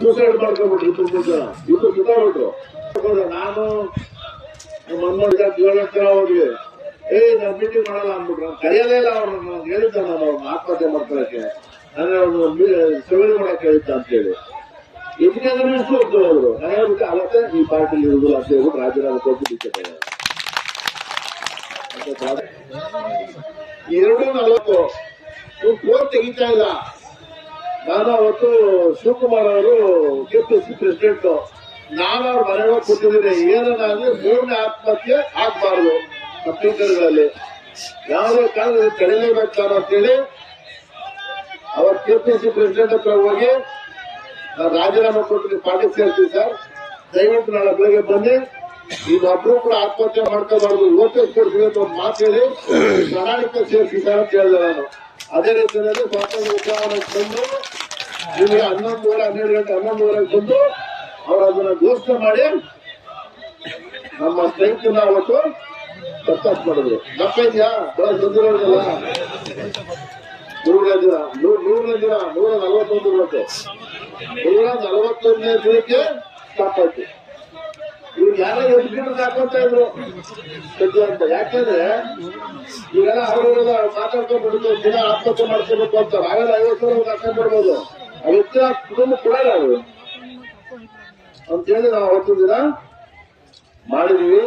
Suicide ಮಾಡ್ಕೊಂಡ್ಬಿಟ್ರು ತುಂಬಾ ಜನ. ಇದು ಸುತ್ತಾಡ್ಬಿಟ್ರು. ನಾನು ಮನ್ಮೋಹನ್ ಜೀವನ ಹೋದ್ವಿ. ನಾನ್ ಮೀಟಿಂಗ್ ಮಾಡಲ್ಲ ಅಂದ್ಬಿಟ್ರು. ನಾನು ಕರೆಯಲೇ ಇಲ್ಲ ಅವ್ರನ್ನ. ಹೇಳಿದ್ದ ನಾನು ಅವ್ರನ್ನ ಆತ್ಮಹತ್ಯೆ ಮಾಡ್ಕೊಳಕ್ಕೆ, ಅಂದ್ರೆ ಅವ್ರನ್ನ ಚಳವಳಿ ಮಾಡಕ್ಕೆ ಹೇಳಿದ್ದ ಅಂತ ಹೇಳಿ. ಎಜುಕೇಶನ್ ಮಿನಿಸ್ಟರ್ ಹೋದ್ರು. ನಾನು ಹೇಳ್ಬಿಟ್ಟು ಅವತ್ತೆ ಈ ಪಾರ್ಟಿಲಿ ಇರುವುದಿಲ್ಲ ಅಂತ ಹೇಳ್ಬಿಟ್ಟು ರಾಜೀನಾಮೆ ಕೊಟ್ಟು 2:40 ಫೋನ್ ತೆಗಿತಾ ಇಲ್ಲ. ನಾನು ಅವತ್ತು ಶಿವಕುಮಾರ್ ಅವರು ಕೆಪಿಸಿ ಪ್ರೆಸಿಡೆಂಟ್, ನಾನು ಅವ್ರ ಮನೆಯೊಳಗೆ ಕೂತಿದ್ದೀನಿ. ಏನನ್ನಾಗ್ಲಿ 3ನೇ ಆತ್ಮಹತ್ಯೆ ಆಗ್ಬಾರ್ದು ಸ್ಪೀಕರ್ಗಳಲ್ಲಿ, ಯಾವುದೇ ಕಾರಣದಲ್ಲಿ ತಡೆಯಲೇಬೇಕು ಅಂತೇಳಿ ಅವತ್ತು ಕೆಪಿಸಿ ಪ್ರೆಸಿಡೆಂಟ್ ಹತ್ರ ಹೋಗಿ ನಾನು ರಾಜೀನಾಮೆ ಕೊಟ್ಟು ಪಾರ್ಟಿ ಸೇರ್ತೀವಿ ಸರ್, ದಯವಿಟ್ಟು ನಾಳೆ ಬೆಳಗ್ಗೆ ಬನ್ನಿ, ಇನ್ನೊಬ್ರು ಕೂಡ ಆತ್ಮಹತ್ಯೆ ಮಾಡ್ಕೋಬಾರ್ದು, ನೋಟಿಸ್ ಕೊಡ್ತೀವಿ ಅಂತ ಒಂದು ಮಾತು ಹೇಳಿ ಪ್ರಣಾಳಿಕೆ ಸೇರಿಸಿ ಸರ್ ಅಂತ ಹೇಳಿದೆ ನಾನು. ಅದೇ ರೀತಿಯಲ್ಲಿ ಸ್ವಾತಂತ್ರ್ಯ ಉತ್ಸವಕ್ಕೆ ಬಂದು ನಿಮಗೆ 11:30 ಗಂಟೆ 11:30 ಬಂದು ಅವರು ಅದನ್ನ ಘೋಷಣೆ ಮಾಡಿ ನಮ್ಮ ಸ್ಟ್ರೈಕ್ ಅವತ್ತು ಸಕ್ಸಸ್ ಮಾಡಿದ್ರು. ತಪ್ಪಿದ್ಯಾ? ಬಹಳ ಸಂದರ್ಭದಲ್ಲ. 141 ಇವತ್ತು 141ನೇ ದಿನಕ್ಕೆ ಸ್ಟಾಪ್ ಆಯ್ತು. ಇವ್ರು ಯಾರೋ ಎದುರು ಹಾಕೊಂತ ಇದ್ರು ಸದ್ಯ ಅಂತ. ಯಾಕೆಂದ್ರೆ ಇವೆಲ್ಲ ಅವರೆಲ್ಲ ಮಾತಾಡ್ಕೊಂಡ್ಬಿಡ್ತು, ದಿನ ಆತ್ಮಹತ್ಯೆ ಮಾಡ್ಕೋಬೇಕು ಅಂತ. ನಾವೆಲ್ಲ 50 ಸಾವಿರ ಹಾಕೊಂಡ್ಬಿಡ್ಬೋದು. ಆ ವ್ಯಕ್ತಿ ಆ ಕುಟುಂಬ ಕೊಡಲ್ಲ ಅವರು ಅಂತೇಳಿ ನಾವು ಅವತ್ತಿನ ದಿನ ಮಾಡಿದೀವಿ.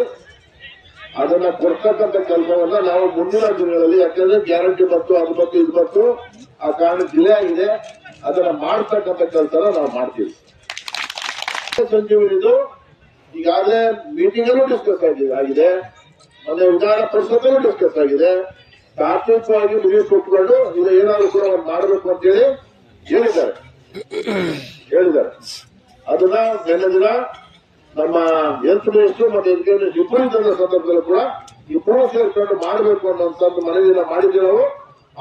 ಅದನ್ನ ಕೊಡ್ತಕ್ಕಂಥ ಕೆಲಸವನ್ನ ನಾವು ಮುಂದಿನ ದಿನಗಳಲ್ಲಿ, ಯಾಕಂದ್ರೆ ಗ್ಯಾರಂಟಿ ಬಂತು, ಅದು ಬಂತು, ಇದು ಬಂತು, ಆ ಕಾರಣ ಡಿಲೇ ಆಗಿದೆ, ಅದನ್ನ ಮಾಡ್ತಕ್ಕಂಥ ಕೆಲಸನ ನಾವು ಮಾಡ್ತೀವಿ. ಸಂಜೀವಿನಿದು ಈಗಾಗಲೇ ಮೀಟಿಂಗ್ ಅಲ್ಲೂ ಡಿಸ್ಕಸ್ ಆಗಿದೆ, ಮತ್ತೆ ವಿಧಾನ ಪರಿಷತ್ತಲ್ಲೂ ಡಿಸ್ಕಸ್ ಆಗಿದೆ. ತಾತ್ವಿಕವಾಗಿ ಮುಗಿ ಕೊಟ್ಕೊಂಡು ಇದು ಏನಾದ್ರು ಕೂಡ ಮಾಡಬೇಕು ಅಂತೇಳಿ ಹೇಳಿದ್ದಾರೆ. ಅದನ್ನ ನಿನ್ನೆ ದಿನ ನಮ್ಮ ಹೆಲ್ತ್ ಮಿನಿಸ್ಟರ್ ಮತ್ತೆ ಎಜುಕೇಶನ್ ಇಬ್ಬರು ಇದ್ದ ಸಂದರ್ಭದಲ್ಲೂ ಕೂಡ ಇಬ್ಬರು ಸೇರ್ಕೊಂಡು ಮಾಡಬೇಕು ಅನ್ನೋಂಥದ್ದು ಮನವಿನ ಮಾಡಿದ್ವಿ ನಾವು.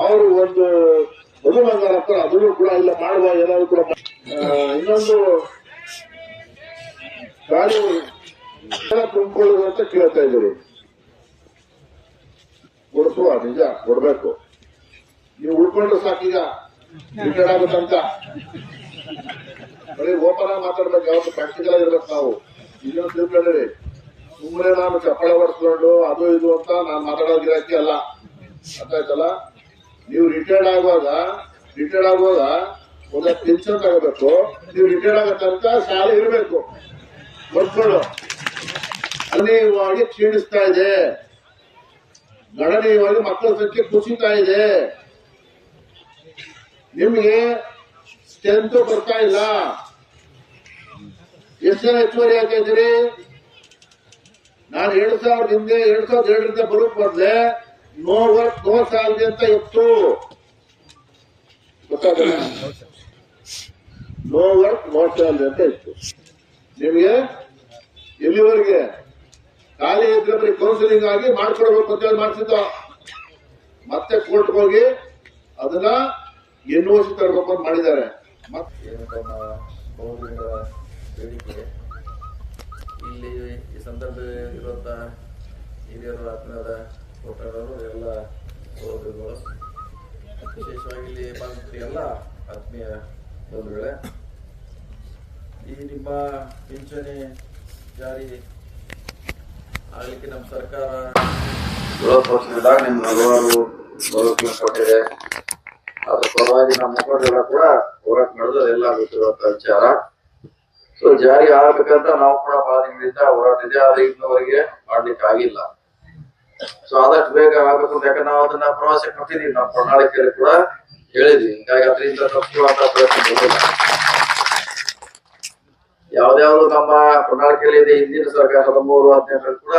ಅವರು ಒಂದು ಮಧುಮಂಗಾರಪ್ಪ ಅದನ್ನು ಕೂಡ ಇಲ್ಲ ಮಾಡುವ, ಏನಾದ್ರು ಕೂಡ ಇನ್ನೊಂದು ಗಾಡಿ ತುಂಬಿಕೊಳ್ಳುವ ಅಂತ ಕೇಳ್ತಾ ಇದ್ದೀರಿ. ಕೊಡಿಸುವ, ನಿಜ ಕೊಡ್ಬೇಕು. ನೀವು ಉಳ್ಕೊಂಡ್ರೆ ಸಾಕೀಗ ರಿಟೈರ್ಡ್ ಆಗುತ್ತಂತ. ಬರೀ ಓಪನ್ ಆಗಿ ಮಾತಾಡ್ಬೇಕು, ಯಾವತ್ತು ಪ್ರಾಕ್ಟಿಕಲ್ ಆಗಿರ್ಬೇಕು. ನಾವು ಇನ್ನೊಂದು ತಿಳ್ಕೊಂಡ್ರಿ, ಸುಮ್ಮನೆ ನಾನು ಚಪ್ಪಳ ಹೊಡ್ಸ್ಕೊಂಡು ಅದು ಇದು ಅಂತ ನಾನು ಮಾತಾಡೋದಿರಕ್ಕೆ ಅಲ್ಲ. ಅರ್ಥ ಆಯ್ತಲ್ಲ? ನೀವು ರಿಟೈರ್ಡ್ ಆಗುವಾಗ ಒಂದು ಪೆನ್ಷನ್ ತಗೋಬೇಕು. ನೀವು ರಿಟೈರ್ಡ್ ಆಗೋ ತನಕ ಶಾಲೆ ಇರಬೇಕು. ಮಕ್ಕಳು ಗಣನೀಯವಾಗಿ ಕ್ಷೀಣಿಸ್ತಾ ಇದೆ, ಗಣನೀಯವಾಗಿ ಮಕ್ಕಳ ಸಂಖ್ಯೆ ಕುಸಿತಾ ಇದೆ. ನಿಮ್ಗೆ ಸ್ಟ್ರೆಂತ್ ಬರ್ತಾ ಇಲ್ಲ. ಎಷ್ಟು ಜನ ಹೆಚ್ಚುವರಿ ಆಗ್ತಾ ಇದ್ದೀರಿ? ನಾನು 2002ರಿಂದ ಬರೋಕ್ ಮೊದಲೇ ನೋ ವರ್ಕ್ ನೋ ಸ್ಯಾಲರಿ ಅಂತ ಇತ್ತು. ಗೊತ್ತಾಗಲ್ಲ? ನೋ ವರ್ಕ್ ನೋ ಸ್ಯಾಲರಿ ಅಂತ ಇತ್ತು. ನಿಮಗೆ ಎಲ್ಲಿವರೆಗೆ ಖಾಲಿ ಇದ್ರೆ ಕೌನ್ಸಿಲಿಂಗ್ ಆಗಿ ಮಾಡ್ಕೊಡ್ಬೇಕು ಅಂತ ಹೇಳಿ ಮಾಡ್ತಿದ್ದ. ಮತ್ತೆ ಕೋರ್ಟ್ ಹೋಗಿ ಅದನ್ನ NOC ತರಬೇಕು ಅಂತ ಮಾಡಿದ್ದಾರೆ. ಇಲ್ಲಿ ಈ ಸಂದರ್ಭ ಇರುವಂತ ಹಿರಿಯರು, ಆತ್ಮೀಯರ ಒತ್ತಡರು ಎಲ್ಲ ಸಹೋದರಗಳು, ವಿಶೇಷವಾಗಿ ಇಲ್ಲಿ ಬಂದ ಎಲ್ಲ ಆತ್ಮೀಯ ಬಂಧುಗಳೇ, ಈ ನಿಮ್ಮ ಪಿಂಚಣಿ ಜಾರಿ ಆಗ್ಲಿಕ್ಕೆ ನಮ್ಮ ಸರ್ಕಾರ ವಿರೋಧ ಪಕ್ಷದಾಗ ನಿಮ್ಗೆ ಹಲವಾರು ಭರವಸೆ ಕೊಟ್ಟಿದೆ. ಅದ್ರ ಪರವಾಗಿ ನಮ್ಮ ಮುಖಂಡರೆಲ್ಲ ಕೂಡ ಹೋರಾಟ ನಡೆದು ಎಲ್ಲ ಗೊತ್ತಿರುವಂತ ವಿಚಾರ. ಸೊ ಜಾರಿ ಆಗ್ಬೇಕಂತ ನಾವು ಕೂಡ ಬಹಳ ದಿನದಿಂದ ಹೋರಾಟ ಇದೆ, ಆದ್ರೆ ಇನ್ನವರೆಗೆ ಮಾಡ್ಲಿಕ್ಕೆ ಆಗಿಲ್ಲ. ಸೊ ಆದಷ್ಟು ಬೇಗ ಆಗ್ಬೇಕು ಅಂತ, ಯಾಕಂದ್ರೆ ನಾವು ಅದನ್ನ ಪ್ರವಾಸ ಕೊಟ್ಟಿದೀವಿ, ನಾವು ಪ್ರಣಾಳಿಕೆಯಲ್ಲಿ ಕೂಡ ಹೇಳಿದ್ವಿ. ಹಿಂಗಾಗಿ ಅದರಿಂದ ತಪ್ಪುವಂತ ಪ್ರಯತ್ನ ಬಂದಿಲ್ಲ. ಯಾವ್ದಾವ್ದು ನಮ್ಮ ಪ್ರಣಾಳಿಕೆಯಲ್ಲಿ ಇದೆ. ಹಿಂದಿನ ಸರ್ಕಾರ 13-18 ಕೂಡ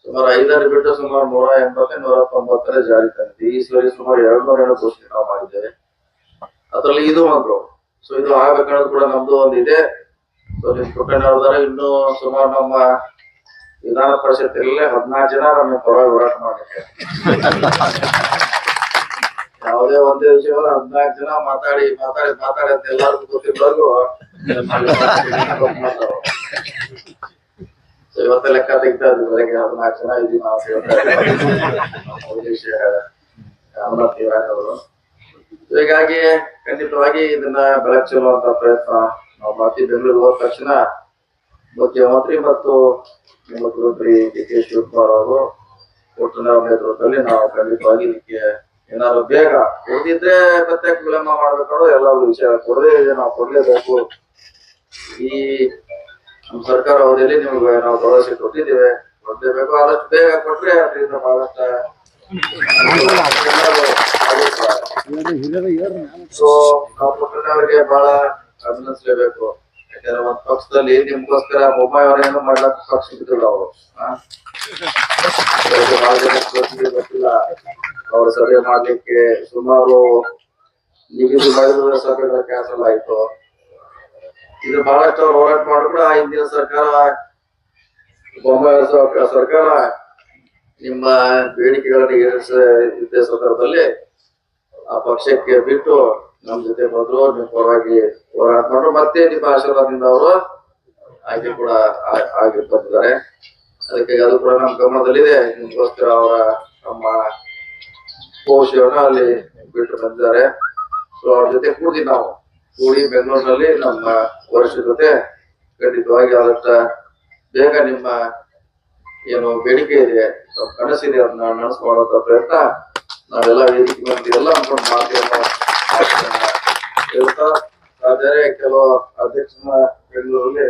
ಸುಮಾರು 5 ಬಿಟ್ಟು ಸುಮಾರು 180-190 ಜಾರಿ ತಂದಿದೆ. ಈ ಸರಿ ಸುಮಾರು 200 ಘೋಷಣೆ ನಾವು ಮಾಡಿದ್ದೇವೆ. ಅದ್ರಲ್ಲಿ ಇದು ಒಂದು. ಸೊ ಇದು ಆಗ್ಬೇಕನ್ನೋದು ಕೂಡ ನಮ್ದು ಒಂದು ಇದೆ. ಸೊ ನಿಮ್ ಪುಟ್ಟಣ್ಣವ್ರದಾರ ಇನ್ನೂ ಸುಮಾರು ನಮ್ಮ ವಿಧಾನ ಪರಿಷತ್ 14 ಜನ ನಮ್ಮ ಪರವಾಗಿ ಹೋರಾಟ ಮಾಡಲಿಕ್ಕೆ, ಯಾವುದೇ ಒಂದೇ ವಿಷಯವನ್ನು 14 ಜನ ಮಾತಾಡಿ ಅಂತ ಎಲ್ಲರಿಗೂ ಗೊತ್ತಿರೋರ್ಗು ಇವತ್ತ ಲೆಕ್ಕ ತೆಗಿತಾ ಇದ್ವಿ. ಬೆಳಗ್ಗೆ 14 ಜನ ಇದೀವಿ ನಾವು ರಾಮನಾಥ್ ಅವರು. ಹೀಗಾಗಿ ಖಂಡಿತವಾಗಿ ಇದನ್ನ ಬೆಳಕಿಸುವಂತ ಪ್ರಯತ್ನ ನಾವು ಮತ್ತೆ ಬೆಂಗಳೂರಿಗೆ ಹೋದ ತಕ್ಷಣ ಮುಖ್ಯಮಂತ್ರಿ ಮತ್ತು ಮುಖ್ಯಮಂತ್ರಿ ಡಿ ಕೆ ಶಿವಕುಮಾರ್ ಅವರು ಒಟ್ಟಿನ ನೇತೃತ್ವದಲ್ಲಿ ನಾವು ಖಂಡಿತವಾಗಿ ಇದಕ್ಕೆ ಏನಾದ್ರು ಬೇಗ ಕೊಡದಿದ್ರೆ ಪ್ರತ್ಯೇಕ ವಿಳಂಬ ಮಾಡ್ಬೇಕಾದ್ರೂ ಎಲ್ಲರೂ ವಿಷಯ ಕೊಡದೇ ಇದೆ, ನಾವು ಕೊಡ್ಲೇಬೇಕು. ಈ ನಮ್ಮ ಸರ್ಕಾರ ಅವಧಿಯಲ್ಲಿ ನಿಮ್ಗೆ ನಾವು ಭರವಸೆ ಕೊಟ್ಟಿದ್ದೇವೆ, ಕೊಡ್ಲೇಬೇಕು. ಆದಷ್ಟು ಬೇಗ ಕೊಟ್ರೆ ಅದರಿಂದ ಬಹಳಷ್ಟು ಸೊ ನಾವು ಪುಟ್ಟಣ್ಣವ್ರಿಗೆ ಬಹಳ ಅಭಿನಂದಿಸಲೇಬೇಕು. ಯಾಕಂದ್ರೆ ಒಂದ್ ಪಕ್ಷದಲ್ಲಿ ನಿಮ್ಗೋಸ್ಕರ ಬೊಮ್ಮಾಯಿ ಅವರೇನು ಮಾಡ್ಲಕ್ ಪಕ್ಷ ಬಿಟ್ಟಿಲ್ಲ ಅವರು. ಗೊತ್ತಿಲ್ಲ ಅವ್ರ ಸಭೆ ಮಾಡ್ಲಿಕ್ಕೆ ಸುಮಾರು ನಿಗದಿ ಮಾಡಿದ ಸಭೆಗಳ ಕ್ಯಾನ್ಸಲ್ ಆಯ್ತು. ಇದು ಬಹಳಷ್ಟು ಅವ್ರು ಹೋರಾಟ ಮಾಡಿದ್ರು. ಹಿಂದಿನ ಸರ್ಕಾರ ಬೊಮ್ಮಾಯಿ ಸರ್ಕಾರ ನಿಮ್ಮ ಬೇಡಿಕೆಗಳನ್ನು ಈಡೇರಿಸಿದ ಸಂದರ್ಭದಲ್ಲಿ ಆ ಪಕ್ಷಕ್ಕೆ ಬಿಟ್ಟು ನಮ್ ಜೊತೆ ಬಂದ್ರು, ನಿಮ್ ಪರವಾಗಿ ಹೋರಾಟ ಮಾಡ್ರು. ಮತ್ತೆ ನಿಮ್ಮ ಆಶೀರ್ವಾದದಿಂದ ಅವರು ಆಯ್ಕೆ ಕೂಡ ಆಗಿ ಬಂದಿದ್ದಾರೆ. ಅದಕ್ಕೆ ಅದು ಕೂಡ ನಮ್ಮ ಗಮನದಲ್ಲಿದೆ. ನಿಮ್ಗೋಸ್ಕರ ಅವರ ನಮ್ಮ ಕೋಶವನ್ನು ಅಲ್ಲಿ ಬಿಟ್ಟು ಬಂದಿದ್ದಾರೆ. ಸೊ ಅವ್ರ ಜೊತೆ ಕೂಡಿ ಬೆಂಗಳೂರಿನಲ್ಲಿ ನಮ್ಮ ವರಿಷ್ಠರ ಜೊತೆ ಖಂಡಿತವಾಗಿ ಆದಷ್ಟು ಬೇಗ ನಿಮ್ಮ ಏನು ಬೇಡಿಕೆ ಇದೆ, ಕನಸಿದೆ, ಅದನ್ನ ನಡೆಸ್ಕೊಳ್ಳುವಂತ ಪ್ರಯತ್ನ ನಾವೆಲ್ಲ ವೇದಿಕೆ ಮಂದಿ ಎಲ್ಲ ಅನ್ಕೊಂಡು ಮಾಡ್ತೀವಿ ಅನ್ನೋ ಹೇಳ್ತಾ ಆದರೆ ಕೆಲವು ಅಧ್ಯಕ್ಷನ ಬೆಂಗಳೂರಲ್ಲಿ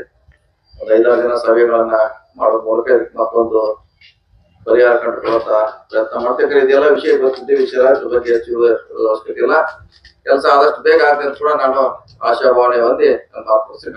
ಒಂದು 5-6 ದಿನ ಸಭೆಗಳನ್ನ ಮಾಡೋ ಮೂಲಕ ಇದಕ್ಕೆ ಮತ್ತೊಂದು ಪರಿಹಾರ ಕಂಡುಕೊಳ್ಳುವಂತ ಪ್ರಯತ್ನ ಮಾಡ್ತೇವೆ. ಇದೆಲ್ಲ ವಿಷಯ ಗೊತ್ತಿದ್ದೆ, ವಿಷಯ ಬಗ್ಗೆ ಹೆಚ್ಚು ಅವಶ್ಯಕತೆ ಇಲ್ಲ. ಕೆಲಸ ಆದಷ್ಟು ಬೇಗ ಆಗದೆ ಕೂಡ ನಾನು ಆಶಾಭಾವನೆ ಹೊಂದಿ ನನ್ನ ಆತ್ಮಸ್ಥೆ